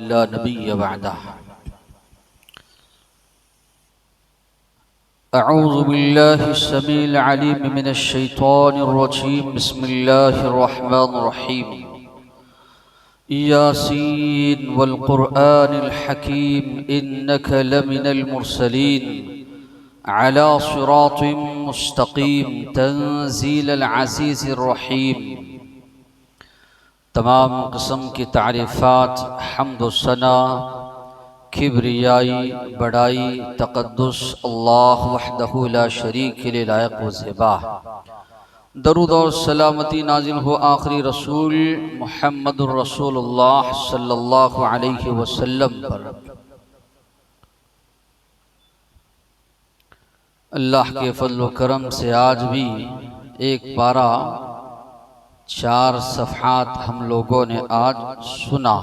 ला नबिय्य बअदह। अऊज़ु बिल्लाहिस समीइल अलीम मिनश शैतानिर रजीम। बिस्मिल्लाहिर रहमानिर रहीम। यासीन वल क़ुरआनिल हकीम इन्नका लमिनल मुरसलीन अला सिरातिम मुस्तक़ीम तंज़ीलल अज़ीज़िर रहीम। तमाम किस्म की तारीफ़ात, हम्द व सना, किब्रियाई, बड़ाई, तक़द्दुस अल्लाह वहदहु ला शरीक ले लायक व ज़िबा। दरूद और सलामती नाजिल हो आखिरी रसूल मुहम्मदुर रसूलुल्लाह सल्लल्लाहु अलैहि वसल्लम पर। अल्लाह के फज़ल व करम से आज भी एक पारा 4 सफ़हात हम लोगों ने आज सुना।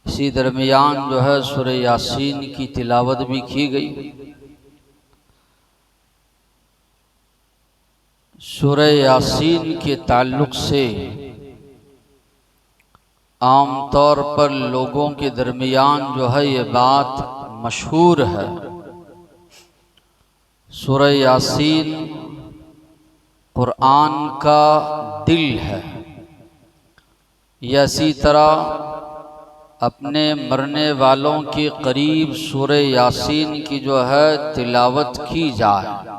इसी दरमियान जो है सूरह यासीन की तिलावत भी की गई। सूरह यासीन के ताल्लुक से आम तौर पर लोगों के दरमियान जो है ये बात मशहूर है, सूरह यासीन कुरान का दिल है। इसी तरह अपने मरने वालों के करीब सूरह यासीन की जो है तिलावत की जाए।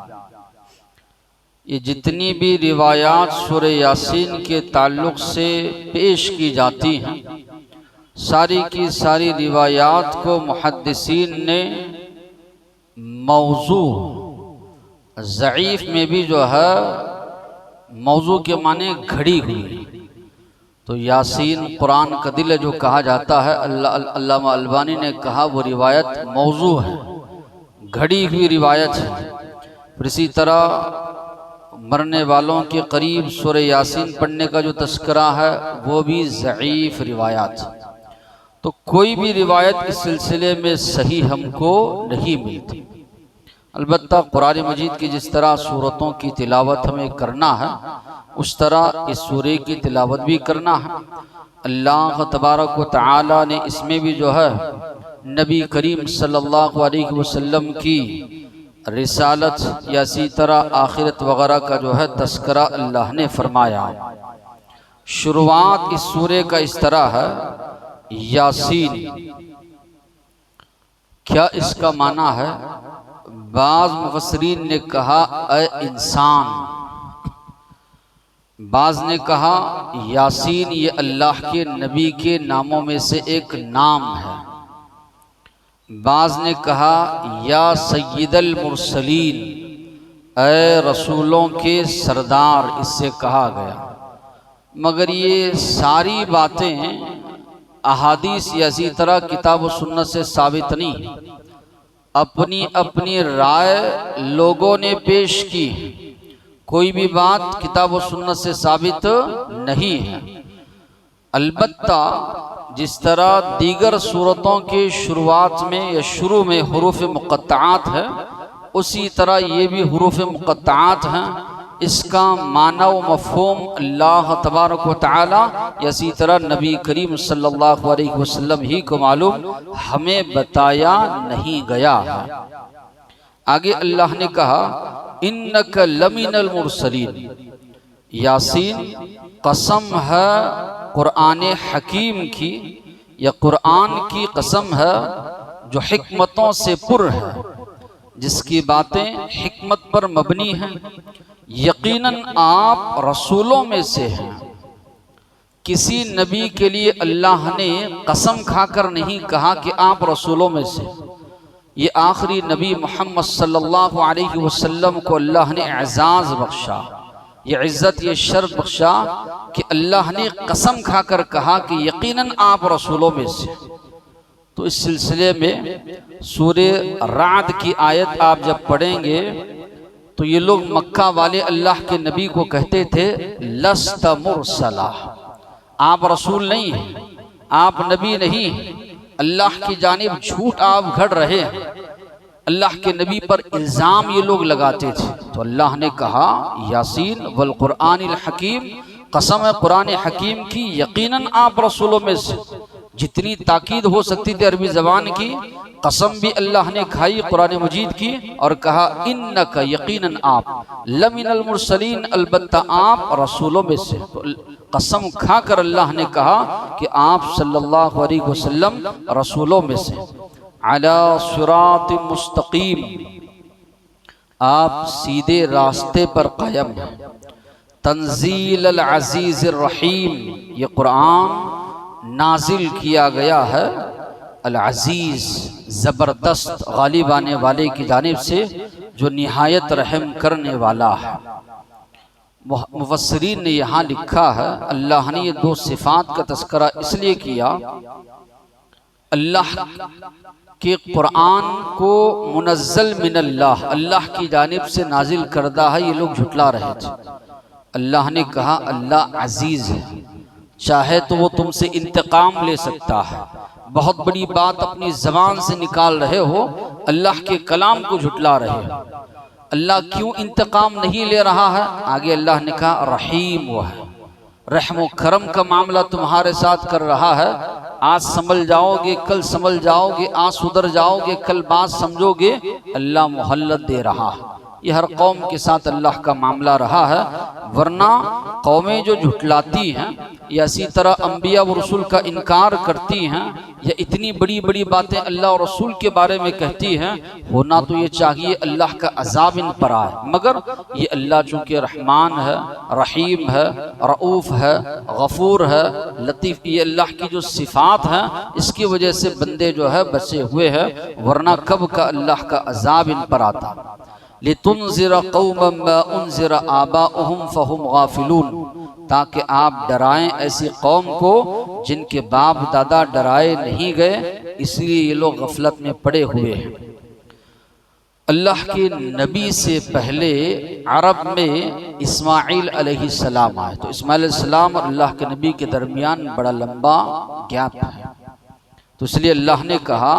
ये जितनी भी रिवायात सूरह यासीन के ताल्लुक से पेश की जाती हैं, सारी की सारी रिवायात को मुहद्दिसीन ने मौजू, ज़ईफ़ में भी जो है मौजू के माने घड़ी हुई, तो यासीन कुरान का दिल जो कहा जाता है, अल्लामा अलबानी ने कहा वो रिवायत मौजू है, घड़ी हुई रिवायत है। फिर इसी तरह मरने वालों के करीब सूरह यासीन पढ़ने का जो तस्करा है वो भी ज़ईफ़ रिवायत। तो कोई भी रिवायत इस सिलसिले में सही हमको नहीं मिलती। अलबत्ता कुरान मजीद की जिस तरह सूरतों की तिलावत हमें करना है, उस तरह इस सूरे की तिलावत भी करना है। अल्लाह तबारक व तआला ने इसमें भी जो है नबी करीम सल्लल्लाहु अलैहि वसल्लम की रिसालत या इसी तरह आखिरत वगैरह का जो है तस्करा अल्लाह ने फरमाया। शुरुआत इस सूरे का इस तरह है, यासीन। क्या इसका माना है? बाज़ मुफस्सिरीन ने कहा ए इंसान, बाज़ ने कहा यासीन ये अल्लाह के नबी के नामों में से एक नाम है। बाज़ ने कहा या सय्यिदल मुरसलीन, ए रसूलों के सरदार, इससे कहा गया। मगर ये सारी बातें अहादीस या इसी तरह किताब व सुन्नत से साबित नहीं, अपनी अपनी राय लोगों ने पेश की। कोई भी बात किताब व सुन्नत से साबित नहीं है। अलबत्ता जिस तरह दीगर सूरतों के शुरुआत में या शुरू में हुरूफ मुक़त्तआत है, उसी तरह ये भी हुरूफ मुक़त्तआत हैं। इसका माना व मफ़हूम अल्लाह तबारक व तआला या इसी तरह नबी करीम सल्लल्लाहु अलैहि वसल्लम ही को मालूम, हमें बताया नहीं गया है। आगे अल्लाह ने कहा इन्नका लमिनल मुरसलीन। यासीन कसम है कुरान हकीम की, या कुरान की कसम है जो हिकमतों से पुर है, जिसकी बातें हिकमत पर मबनी हैं। यकीनन आप रसूलों में से हैं। किसी नबी के लिए अल्लाह ने कसम खाकर नहीं कहा कि आप रसूलों में से। ये आखिरी नबी मोहम्मद सल्लल्लाहु अलैहि वसल्लम को अल्लाह ने एजाज़ बख्शा, ये इज़्ज़त, ये शर्फ बख्शा कि अल्लाह ने कसम खाकर कहा कि यकीनन आप रसूलों में से। तो इस सिलसिले में सूरे राद की आयत आप जब पढ़ेंगे तो ये लोग मक्का वाले अल्लाह के नबी को कहते थे लस्त मुरसला, आप रसूल नहीं हैं, आप नबी नहीं हैं, अल्लाह की जानिब झूठ आप घड़ रहे हैं। अल्लाह के नबी पर इल्ज़ाम ये लोग लगाते थे। तो अल्लाह ने कहा यासीन वल कुरानिल हकीम, कसम है कुरान हकीम की, यकीनन आप रसूलों में से। जितनी ताकीद हो सकती थी अरबी ज़बान की, कसम भी अल्लाह ने खाई कुरान मजीद की और कहा इन्नका यकीनन आप लमिनल मुरसलीन, अलबत्ता आप रसूलों में से। तो कसम खाकर अल्लाह ने कहा कि आप सल्लल्लाहु अलैहि वसल्लम रसूलों में से। अला सिरातिम मुस्तकीम, आप सीधे रास्ते पर कायम हैं। तंजील अल अजीज रहीम, ये कुरान नाजिल किया गया है अल अजीज, ज़बरदस्त गालिब आने वाले की जानिब से, जो निहायत रहम करने वाला है। मुफस्सिरीन ने यहाँ लिखा है, अल्लाह ने ये दो सिफात का तज़किरा इसलिए किया, अल्लाह के कुरान को मुनज़्ज़ल मिनल्लाह, अल्लाह की जानिब से नाजिल करदा है, ये लोग झुटला रहे थे। अल्लाह ने कहा अल्लाह अजीज़ है, चाहे तो वो तुमसे इंतकाम ले सकता है। बहुत बड़ी बात अपनी ज़बान से निकाल रहे हो, अल्लाह के कलाम को झुटला रहे हो। अल्लाह क्यों इंतकाम नहीं ले रहा है? आगे अल्लाह ने कहा रहीम वो है, रहम व करम का मामला तुम्हारे साथ कर रहा है। आज समझ जाओगे, कल समझ जाओगे, आज सुधर जाओगे, कल बात समझोगे। अल्लाह मोहल्लत दे रहा है। ये हर कौम के साथ अल्लाह का मामला रहा है। वरना कौमें जो झुटलाती हैं या इसी तरह अम्बिया व रसूल का इनकार करती हैं या इतनी बड़ी बड़ी बातें अल्लाह और रसूल के बारे में कहती हैं, होना तो ये चाहिए अल्लाह का अजाब इन पर आए, मगर ये अल्लाह चूँकि रहमान है, रहीम है, रऊफ़ है, गफूर है, लतीफ़, ये अल्लाह की जो सिफ़ात हैं, इसकी वजह से बंदे जो है बचे हुए हैं। वरना कब का अल्लाह का अजाब इन पर आता। लितुनज़िरा कौमम मा उनज़िरा आबाउहुम फहुम गाफिलून, ताकि आप डराएं ऐसी कौम को जिनके बाप दादा डराए नहीं गए, इसलिए ये लोग गफलत में पड़े हुए हैं। अल्लाह के नबी से पहले अरब में इस्माइल अलैहिस्सलाम आए। तो इस्माइल अलैहिस्सलाम और अल्लाह के नबी के दरमियान बड़ा लंबा गैप है। तो इसलिए अल्लाह ने कहा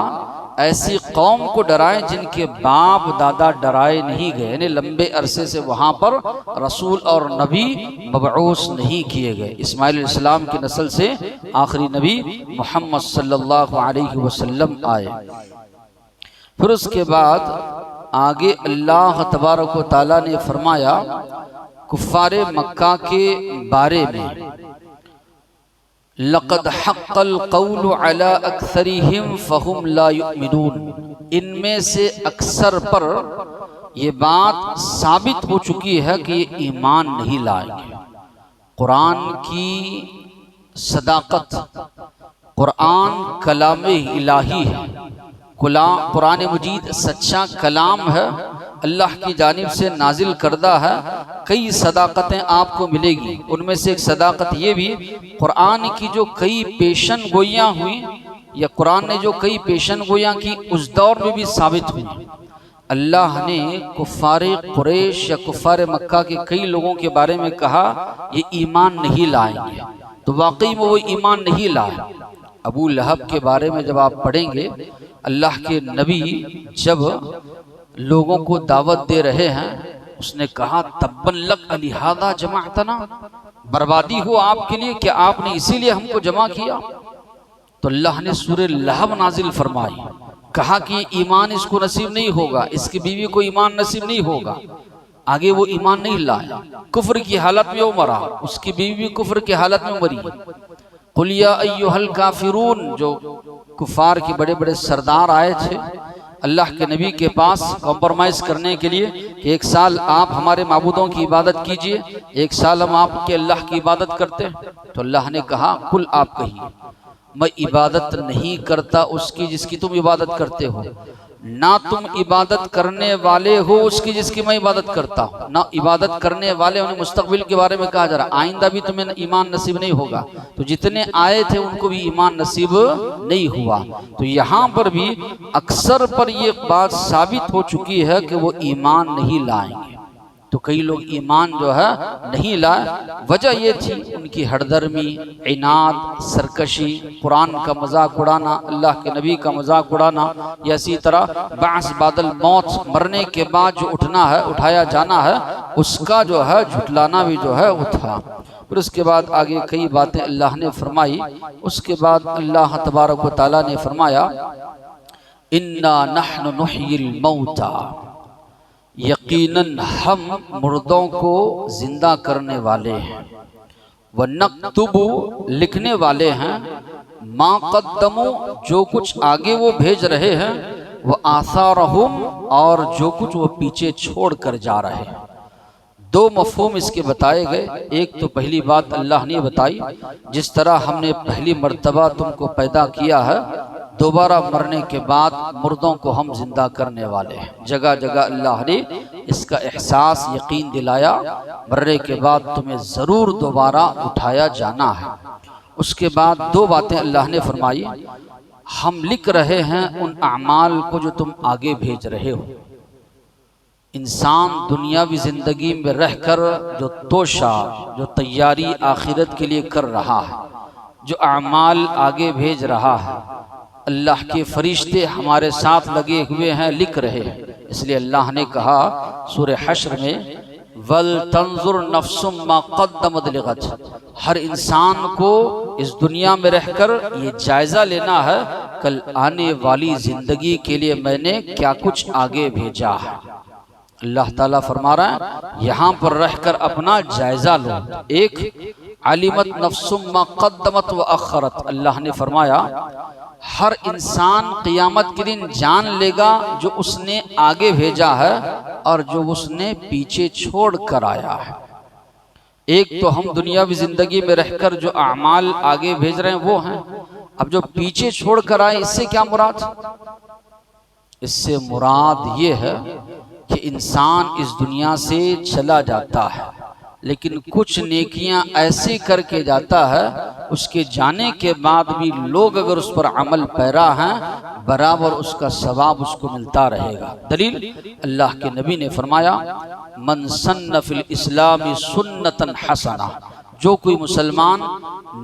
ऐसी कौम को डराएं जिनके बाप दादा डराए नहीं गए, यानी लंबे अरसे से वहाँ पर रसूल और नबी मबऊस नहीं किए गए। इस्माइल अलैहिस्सलाम की नस्ल से आखिरी नबी मोहम्मद सल्लल्लाहु अलैहि वसल्लम आए। फिर उसके बाद आगे अल्लाह तबारक व तआला ने फरमाया कुफ्फारे मक्का के बारे में, लक़द हक़्क़ल क़ौलु अला अक्सरिहिम फ़हुम ला युमिनून, इनमें से अक्सर पर यह बात साबित हो चुकी है कि ये ईमान नहीं लाएंगे। कुरान की सदाकत, कुरान कलाम इलाही है, कुरान मजीद सच्चा कलाम है, अल्लाह की जानिब से नाजिल करदा है। कई सदाकतें आपको मिलेगी, उनमें से एक सदाकत ये भी, कुरान की जो कई पेशन गोइयाँ हुई या कुरान ने जो कई पेशन गोइयाँ की उस दौर में भी साबित हुई। अल्लाह ने कुफ़ारे कुरैश या कुफ़ारे मक्का के कई लोगों के बारे में कहा ये ईमान नहीं लाएंगे, तो वाकई में वो ईमान नहीं लाए। अबू लहब के बारे में जब आप पढ़ेंगे, अल्लाह के नबी जब लोगों को दावत दे रहे हैं, उसने कहा तब्बन लक अलिहादा जमाअतना, बर्बादी हो आपके लिए, क्या आपने इसीलिए हमको जमा किया? तो अल्लाह ने सूरह लहब नाजिल फरमाई, कहा कि ईमान इसको नसीब नहीं होगा, इसकी बीवी को ईमान नसीब नहीं होगा। आगे वो ईमान नहीं लाया, कुफ्र की हालत में वो मरा, उसकी बीवी भी कुफ्र की हालत में मरी। कुल या अय्युहल काफिरून, जो कुफार के बड़े बड़े सरदार आए थे अल्लाह के नबी के पास कॉम्प्रोमाइज़ करने के लिए कि एक साल आप हमारे माबूदों की इबादत कीजिए, एक साल हम आपके अल्लाह की इबादत करते हैं। तो अल्लाह ने कहा कुल आप कहिए मैं इबादत नहीं करता उसकी जिसकी तुम इबादत करते हो, ना तुम इबादत करने वाले हो उसकी जिसकी मैं इबादत करता हूँ। ना इबादत करने वाले, उन्हें मुस्तकबिल के बारे में कहा जा रहा है, आइंदा भी तुम्हें ईमान नसीब नहीं होगा। तो जितने आए थे उनको भी ईमान नसीब नहीं हुआ। तो यहाँ पर भी अक्सर पर ये बात साबित हो चुकी है कि वो ईमान नहीं लाएंगे। तो कई लोग ईमान जो है नहीं लाए, वजह ये थी उनकी हरदर्मी, इनाद, सरकशी, कुरान का मजाक उड़ाना, अल्लाह के नबी का मजाक उड़ाना, या इसी तरह बास बादल मौत, मरने के बाद जो उठना है, उठाया जाना है, उसका जो है झुटलाना भी जो है वो था। फिर उसके बाद आगे कई बातें अल्लाह ने फरमाई। उसके बाद अल्लाह तबारक व तआला ने फरमाया, इन्ना नहनु नुह्यिल मौता, यकीनन हम मुर्दों को जिंदा करने वाले हैं, व नक्तुबु लिखने वाले हैं, मा कद्दमू जो कुछ आगे वो भेज रहे हैं, व आसारहुम और जो कुछ वो पीछे छोड़ कर जा रहे हैं। दो मफहूम इसके बताए गए। एक तो पहली बात अल्लाह ने बताई, जिस तरह हमने पहली मर्तबा तुमको पैदा किया है, दोबारा मरने के बाद मुर्दों को हम जिंदा करने वाले हैं। जगह जगह अल्लाह ने इसका एहसास यकीन दिलाया, मरने के बाद तुम्हें ज़रूर दोबारा उठाया जाना है। उसके बाद दो बातें अल्लाह ने फरमाई, हम लिख रहे हैं उन अमाल को जो तुम आगे भेज रहे हो। इंसान दुनियावी ज़िंदगी में रहकर जो तोशा, जो तैयारी आखिरत के लिए कर रहा है, जो अमाल आगे भेज रहा है, अल्लाह के फरिश्ते हमारे साथ लगे हुए हैं, लिख रहे हैं। इसलिए अल्लाह ने कहा सूरह हश्र में, वल तंजुर नफ्सुम मा क़द्दमत लिग़द, हर इंसान को इस दुनिया में रहकर ये जायजा लेना है, कल आने वाली जिंदगी के लिए मैंने क्या कुछ आगे भेजा है। अल्लाह ताला फरमा रहा है, यहाँ पर रहकर अपना जायजा लो। एक अलिमत नफ्सुम मा क़द्दमत व अख़रत, अल्लाह ने फरमाया हर इंसान क़ियामत के दिन जान लेगा जो उसने आगे भेजा है और जो उसने पीछे छोड़ कर आया है। एक तो हम दुनियावी जिंदगी में रहकर जो अमाल आगे भेज रहे हैं वो हैं, अब जो पीछे छोड़ कर आए इससे क्या मुराद? इससे मुराद ये है कि इंसान इस दुनिया से चला जाता है, लेकिन कुछ नेकियां ऐसे करके जाता है, उसके जाने के बाद भी लोग अगर उस पर अमल पैरा हैं, बराबर उसका सवाब उसको मिलता रहेगा। दलील, अल्लाह के नबी ने फरमाया, मन सन्न फिल इस्लामी सुन्नतन हसना, जो कोई मुसलमान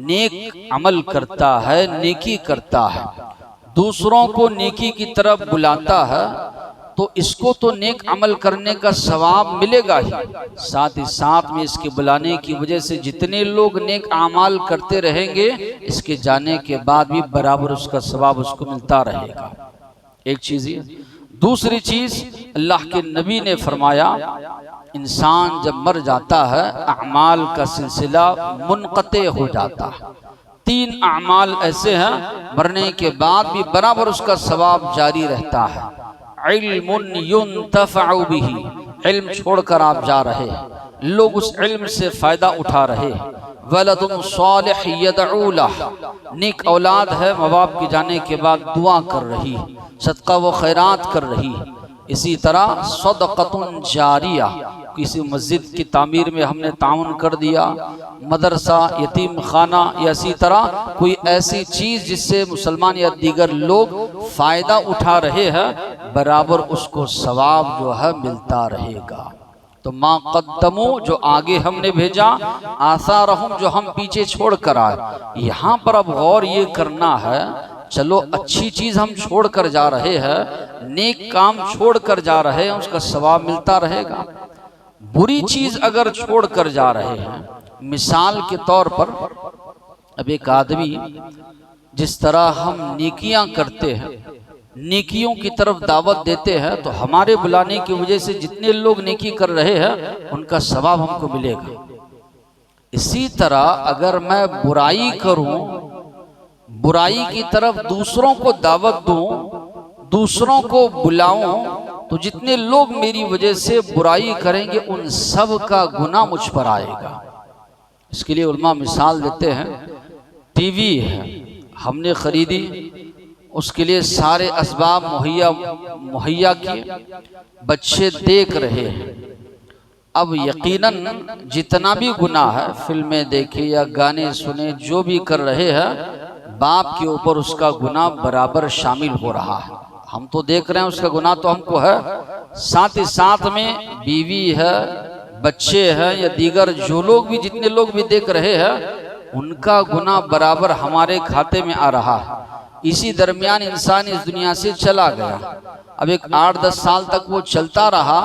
नेक अमल करता है, नेकी करता है, दूसरों को नेकी की तरफ बुलाता है, तो इसको तो नेक अमल करने का सवाब मिलेगा ही, साथ ही साथ में इसके बुलाने की वजह से जितने लोग नेक अमाल करते रहेंगे, इसके जाने के बाद भी बराबर उसका सवाब उसको मिलता रहेगा। एक चीज़ ये। दूसरी चीज़, अल्लाह के नबी ने फरमाया, इंसान जब मर जाता है अमाल का सिलसिला मुनक़ते हो जाता है। 3 अमाल ऐसे हैं मरने के बाद भी बराबर उसका सवाब जारी रहता है। इल्मुन युंतफ़अु बिही, इल्म छोड़कर आप जा रहे हैं, लोग उस इल्म से फ़ायदा उठा रहे हैं। वलदुन सालिह यदउ लह, नेक औलाद है, माँ बाप के जाने के बाद दुआ कर रही, सदका व खैरात कर रही। इसी तरह सदक़तुन जारिया, किसी मस्जिद की तामीर में हमने ताउन कर दिया, मदरसा, यतीम खाना, या इसी तरह कोई ऐसी चीज़ जिससे मुसलमान या दीगर लोग फ़ायदा उठा रहे हैं, बराबर उसको सवाब जो है मिलता रहेगा। तो मा कद्दमू, जो आगे हमने भेजा, आसारहुम, जो हम पीछे छोड़ कर आए। यहाँ पर अब गौर ये करना है, चलो अच्छी चीज़ हम छोड़ कर जा रहे हैं, नेक काम छोड़ कर जा रहे हैं, उसका सवाब मिलता रहेगा। बुरी चीज़ अगर छोड़ कर जा रहे हैं, मिसाल के तौर पर अब एक आदमी, जिस तरह हम नेकियां करते हैं, नेकियों की तरफ दावत देते हैं, तो हमारे बुलाने की वजह से जितने लोग नेकी कर रहे हैं उनका सवाब हमको मिलेगा। इसी तरह अगर मैं बुराई करूं, बुराई की तरफ दूसरों को दावत दूं, दूसरों को बुलाऊं, तो जितने लोग मेरी वजह से बुराई करेंगे उन सब का गुनाह मुझ पर आएगा। इसके लिए उलमा मिसाल देते हैं, टीवी है, हमने खरीदी, उसके लिए सारे असबाब मुहैया किए, बच्चे देख रहे हैं। अब यकीनन जितना भी गुनाह है, फिल्में देखे या गाने सुने, जो भी कर रहे हैं, बाप के ऊपर उसका गुनाह बराबर शामिल हो रहा है। हम तो देख रहे हैं, उसका गुनाह तो हमको है, साथ ही साथ में बीवी है, बच्चे हैं, या दीगर जो लोग भी, जितने लोग भी देख रहे हैं, उनका गुनाह बराबर हमारे खाते में आ रहा है। इसी दरमियान इंसान इस दुनिया से चला गया। अब एक 8-10 साल तक वो चलता रहा,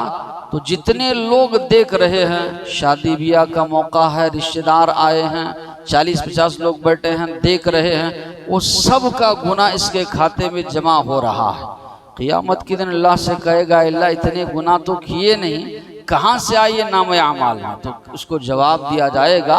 तो जितने लोग देख रहे हैं, शादी ब्याह का मौका है, रिश्तेदार आए हैं, 40-50 लोग बैठे हैं, देख रहे हैं, वो सब का गुनाह इसके खाते में जमा हो रहा है। क़ियामत के दिन अल्लाह से कहेगा, अल्लाह इतने गुनाह तो किए नहीं, कहाँ से आए ये नाम आमाल में? तो उसको जवाब दिया जाएगा,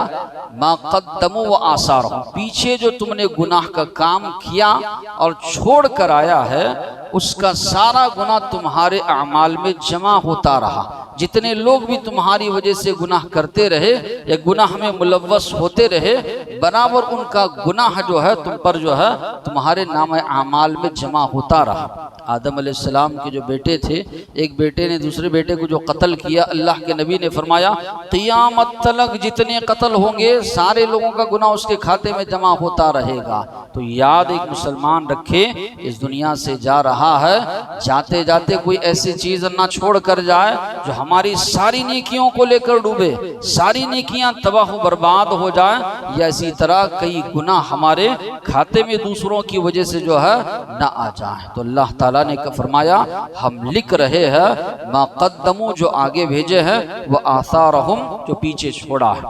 मा क़द्दमू व आसारहुम, पीछे जो तुमने गुनाह का काम किया और छोड़ कर आया है, उसका सारा गुनाह तुम्हारे अमाल में जमा होता रहा। जितने लोग भी तुम्हारी वजह से गुनाह करते रहे या गुनाह में मुलव्वस होते रहे, बराबर उनका गुनाह जो है तुम पर जो है तुम्हारे नाम अमाल में जमा होता रहा। आदम अलैहिस्सलाम के जो बेटे थे, एक बेटे ने दूसरे बेटे को जो कत्ल किया, अल्लाह के नबी ने फरमाया क़ियामत तक जितने कत्ल होंगे सारे लोगों का गुनाह उसके खाते में जमा होता रहेगा। तो याद एक मुसलमान रखे, इस दुनिया से जा रहा है, जाते जाते कोई ऐसी चीज ना छोड़ कर जाए जो हमारी सारी नेकियों को लेकर डूबे, सारी नेकियां तबाह बर्बाद हो जाए, या इसी तरह कई गुनाह हमारे खाते में दूसरों की वजह से जो है ना आ जाए। तो अल्लाह ताला ने फरमाया, हम लिख रहे हैं मा क़द्दमू, जो आगे भेजे हैं, व आसारहुम, जो पीछे छोड़ा है।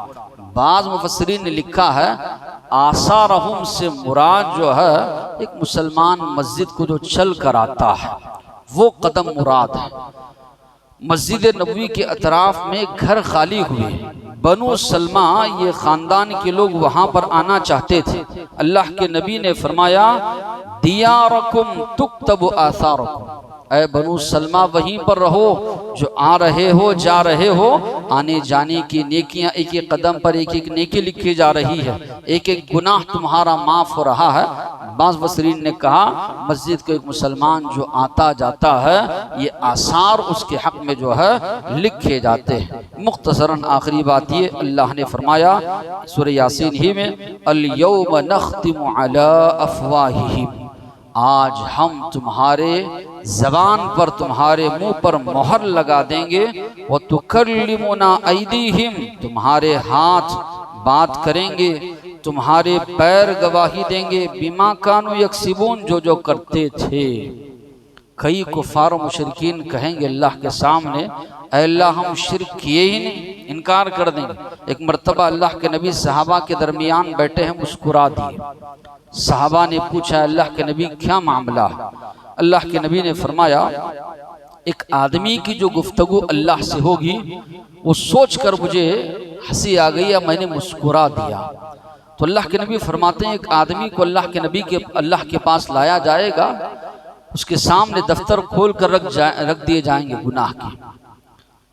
बाज़ मुफस्सिरीन ने लिखा है आसारहुम से मुराद जो है एक मुसलमान मस्जिद को जो चल कर आता है वो कदम मुराद है। मस्जिद नबवी के अतराफ में घर खाली हुए, बनु सलमा ये ख़ानदान के लोग वहाँ पर आना चाहते थे। अल्लाह के नबी ने फरमाया, दियारकुम तुक्तबु आसारकुम, ऐ बनु सलमा वहीं पर रहो, जो आ रहे हो जा रहे हो, आने जाने की नेकियां एक एक कदम पर एक एक नेकी लिखी जा रही है, एक एक गुनाह तुम्हारा माफ हो रहा है। बाज़ मुफस्सिरीन ने कहा मस्जिद को एक मुसलमान जो आता जाता है ये आसार उसके हक में जो है लिखे जाते हैं। मुख्तसरन आखिरी बात ये, अल्लाह ने फरमाया सूरह यासीन ही में, अल यौम नख्तिमु अला अफ़वाहिहिम, आज हम तुम्हारे जबान पर, तुम्हारे मुंह पर मोहर लगा देंगे, व तुकल्लिमुना ऐदीहिम, तुम्हारे हाथ बात करेंगे, तुम्हारे पैर गवाही देंगे, बिमा कानू यक्सिबून, जो जो करते थे। कई कुफार मुशरिकीन कहेंगे अल्लाह के सामने, अल्लाह हम शिर्क किए ही नहीं, इनकार कर देंगे। एक मर्तबा अल्लाह के नबी सहाबा के दरमियान बैठे हैं, मुस्कुरा दिए। सहाबा ने पूछा, अल्लाह के नबी क्या मामला? अल्लाह के नबी ने फरमाया, एक आदमी की जो गुफ्तगू अल्लाह से होगी वो सोच कर मुझे हंसी आ गई या मैंने मुस्कुरा दिया। तो अल्लाह के नबी फरमाते हैं, एक आदमी को अल्लाह के पास लाया जाएगा, उसके सामने दफ्तर खोल कर रख दिए जाएंगे गुनाह के।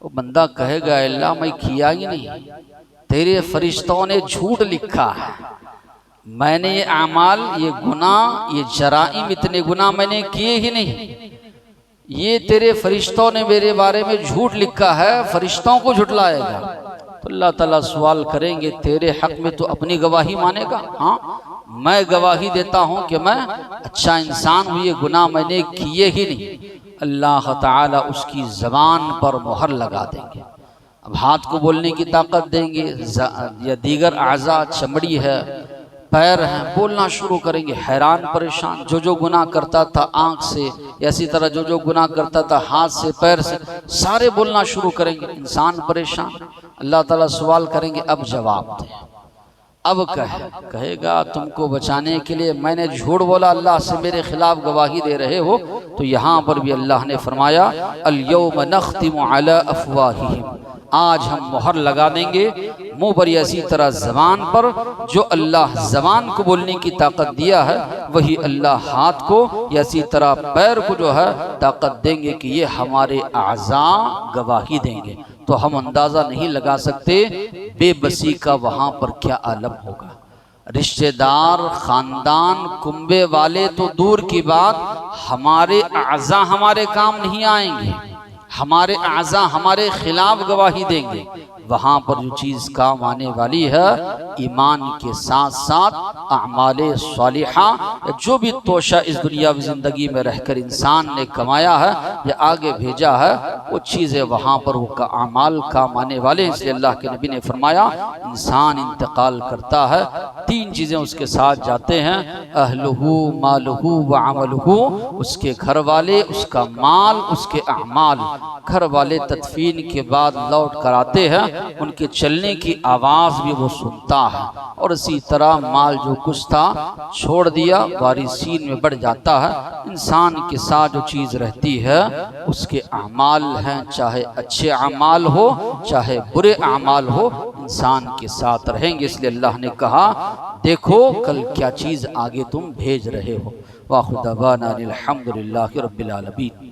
वो बंदा कहेगा, अल्लाह मैं किया ही नहीं, तेरे फरिश्तों ने झूठ लिखा है, मैंने ये अमाल, ये गुनाह, ये जराइम, इतने गुनाह मैंने किए ही नहीं, ये तेरे फरिश्तों ने मेरे बारे में झूठ लिखा है, फरिश्तों को झुटलाएगा। तो अल्लाह ताला सवाल करेंगे, तेरे हक में तो अपनी गवाही मानेगा? हाँ, मैं गवाही देता हूँ कि मैं अच्छा इंसान हूँ, ये गुनाह मैंने किए ही नहीं। अल्लाह ताला उसकी ज़बान पर मोहर लगा देंगे। अब हाथ को बोलने की ताकत देंगे, या दीगर आज़ा, चमड़ी है, पैर हैं, बोलना शुरू करेंगे। हैरान परेशान, जो जो गुनाह करता था आँख से, इसी तरह जो जो गुनाह करता था हाथ से, पैर से, सारे बोलना शुरू करेंगे। इंसान परेशान। अल्लाह ताला सवाल करेंगे, अब जवाब दे। अब कहेगा, तुमको बचाने के लिए मैंने झूठ बोला, अल्लाह से मेरे खिलाफ गवाही दे रहे हो। तो यहाँ पर भी अल्लाह ने फरमाया, अल यौम नख्तिमु अला अफ़वाहिहिम, आज हम मोहर लगा देंगे मुंह पर, इसी तरह ज़बान पर। जो अल्लाह ज़बान को बोलने की ताकत दिया है, वही अल्लाह हाथ को या इसी तरह पैर को जो है ताकत देंगे कि ये हमारे आज़ा गवाही देंगे। तो हम अंदाज़ा नहीं लगा सकते बेबसी का वहाँ पर क्या आलम होगा। रिश्तेदार, ख़ानदान, कुंबे वाले तो दूर की बात, हमारे आज़ा हमारे काम नहीं आएंगे, हमारे आज़ा हमारे खिलाफ गवाही देंगे। वहाँ पर जो चीज़ काम आने वाली है ईमान के साथ साथ अमाले सालिहा, जो भी तोशा इस दुनियावी ज़िंदगी में रहकर इंसान ने कमाया है या आगे भेजा है, वो चीज़ें वहाँ पर वो अमाल काम आने वाले हैं। इसलिए अल्लाह के नबी ने फरमाया इंसान इंतकाल करता है, तीन चीज़ें उसके साथ जाते हैं, अहलुहु मालुहु व अमलुहु, उसके घर वाले, उसका माल, उसके अमाल। घर वाले तदफीन के बाद लौट कर आते हैं, उनके चलने की आवाज़ भी वो सुनता है, और इसी तरह माल जो कुछ था छोड़ दिया वारिसीन में बढ़ जाता है। इंसान के साथ जो चीज़ रहती है उसके अमाल हैं, चाहे अच्छे अमाल हो चाहे बुरे अमाल हो, इंसान के साथ रहेंगे। इसलिए अल्लाह ने कहा देखो कल क्या चीज़ आगे तुम भेज रहे हो। वाखुर दवाना अनिल हम्दुलिल्लाहि रब्बिल आलमीन।